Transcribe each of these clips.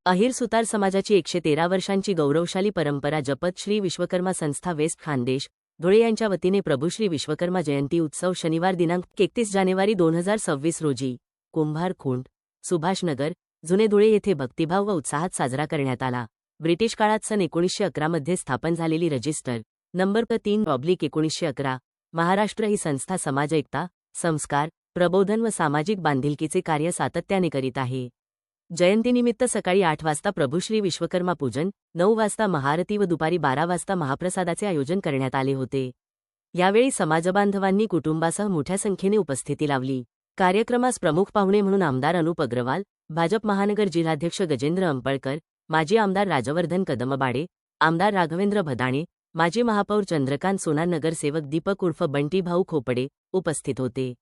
अहिर सुतार समाजाची 113 वर्षांची गौरवशाली परंपरा जपत श्री विश्वकर्मा संस्था वेस्ट खानदेश धुळे यांच्या वतीने प्रभू श्री विश्वकर्मा जयंती उत्सव शनिवार दिनांक 31 जानेवारी 2026 रोजी कुंभारखुंड सुभाषनगर जुने धुळे येथे भक्तिभाव व उत्साहात साजरा करण्यात आला। ब्रिटिश काळात सन 1911 मध्ये स्थापन झालेली रजिस्टर नंबर 3/1911 महाराष्ट्र ही संस्था समाज एकता, संस्कार, प्रबोधन व सामाजिक बांधिलकीचे कार्य सातत्याने करीत आहे। जयंतीनिमित्त सकाळी 8 वाजता प्रभू श्री विश्वकर्मा पूजन, 9 वाजता महाआरती व दुपारी 12 वाजता महाप्रसादाचे आयोजन करण्यात आले होते। यावेळी समाजबांधवांनी कुटुंबासह मोठ्या संख्येने उपस्थिती लावली। कार्यक्रमास प्रमुख पाहुणे म्हणून आमदार अनुप अग्रवाल, भाजप महानगर जिल्हाध्यक्ष गजेंद्र अंपळकर, माजी आमदार राजवर्धन कदमबाडे, आमदार राघवेंद्र भदाणे, माजी महापौर चंद्रकांत सोनार, नगरसेवक दीपक उर्फ बंटी भाऊ खोपडे उपस्थित होते।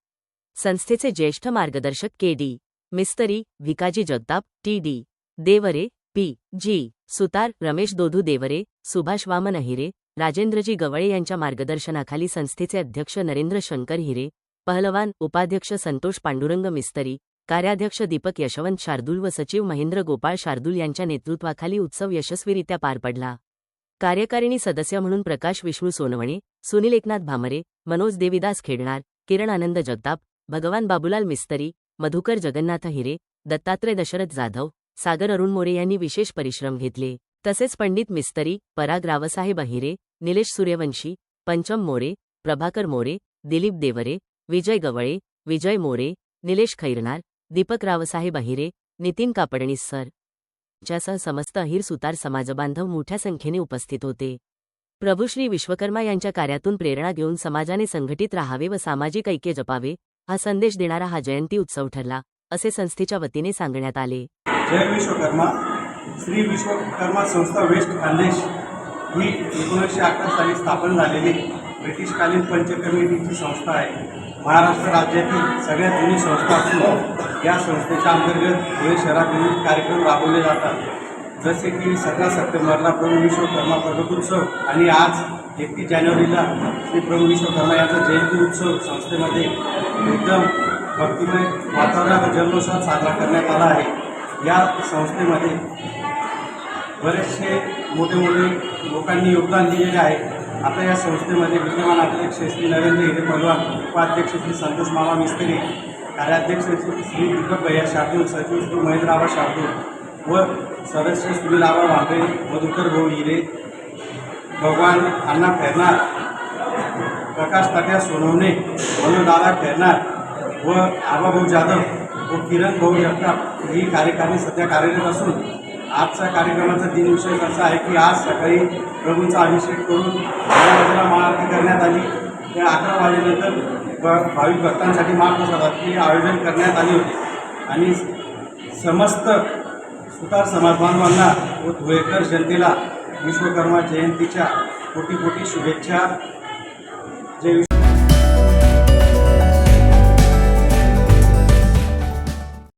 संस्थेचे ज्येष्ठ मार्गदर्शक के.डी. मिस्त्री, भिकाजी जगताप, टी.डी. देवरे, पी.जी. सुतार, रमेश दोधू देवरे, सुभाष वामन अहिरे, राजेंद्रजी गवळे यांच्या मार्गदर्शनाखाली संस्थेचे अध्यक्ष नरेंद्र शंकर हिरे, पहलवान, उपाध्यक्ष संतोष पांडुरंग मिस्त्री, कार्याध्यक्ष दीपक यशवंत शार्दूल व सचिव महेंद्र गोपाळ शार्दूल यांच्या नेतृत्वाखाली उत्सव यशस्वीरित्या पार पडला। कार्यकारिणी सदस्य म्हणून प्रकाश विष्णू सोनवणे, सुनील एकनाथ भामरे, मनोज देविदास खेडणार, किरण आनंद जगताप, भगवान बाबूलाल मिस्त्री, मधुकर जगन्नाथ हिरे, दत्तात्रय दशरथ जाधव, सागर अरुण मोरे यांनी विशेष परिश्रम घेतले। तसेच पंडित मिस्त्री, पराग रावसाहेब अहिरे, निलेश सूर्यवंशी, पंचम मोरे, प्रभाकर मोरे, दिलीप देवरे, विजय गवळे, विजय मोरे, निलेश खैरनार, दीपक रावसाहेब अहिरे, नितीन कापडणीस सर च्यासह समस्त अहिर सुतार समाजबांधव मोठ्या संख्येने उपस्थित होते। प्रभू श्री विश्वकर्मा यांच्या कार्यातून प्रेरणा घेऊन समाजाने संघटित राहावे व सामाजिक ऐक्य जपावे हा संदेश देणारा हा जयंती उत्सव ठरला, असे संस्थेच्या वतीने सांगण्यात आले। जय विश्वकर्मा। श्री विश्वकर्मा संस्था वेस्ट खानदेश ही 1911 साली स्थापन झालेली ब्रिटिशकालीन पंच कमिटीची संस्था आहे। महाराष्ट्र राज्यातील सगळ्यात जुनी संस्था असून या संस्थेच्या अंतर्गत धुळे शहरात विविध कार्यक्रम राबवले जातात, जसे की 17 सप्टेंबरला प्रभू विश्वकर्मा प्रगटोत्सव आणि आज 31 जानेवारीला श्री प्रभू विश्वकर्मा यांचा जयंती उत्सव संस्थेमध्ये एकदम भक्तिमय वातावरणात जल्लोषात साजरा करण्यात आला आहे। या संस्थेमध्ये बरेचसे मोठे लोकांनी योगदान दिलेले आहे। आता या संस्थेमध्ये विद्यमान अध्यक्ष श्री नरेंद्र हिरे पहलवान, उपाध्यक्ष श्री संतोष मामा मिस्त्री, कार्याध्यक्ष श्री दीपक भैया शार्दूल, सचिव श्री महेंद्र शार्दूल व सदस्य सुनील भांबरे, मधुकर भाऊ हिरे, भगवान अण्णा फेरनार, प्रकाश तात्या सोनवणे, मनोदादा फेरनार व आबाभाऊ जाधव व किरण भाऊ जगताप ही कार्यकारिणी सध्या कार्यरत असून आजच्या कार्यक्रमाचा दिनविशेष असा आहे की आज सकाळी प्रभूंचा अभिषेक करून 11 वाजेला महाआरती करण्यात आली। त्या 11 वाजेनंतर भाविक भक्तांसाठी महाप्रसादाचे आयोजन करण्यात आले होते आणि समस्त सुतार समाज बांधवांना व धुळेकर जनतेला विश्वकर्मा जयंतीच्या कोटी कोटी शुभेच्छा। जय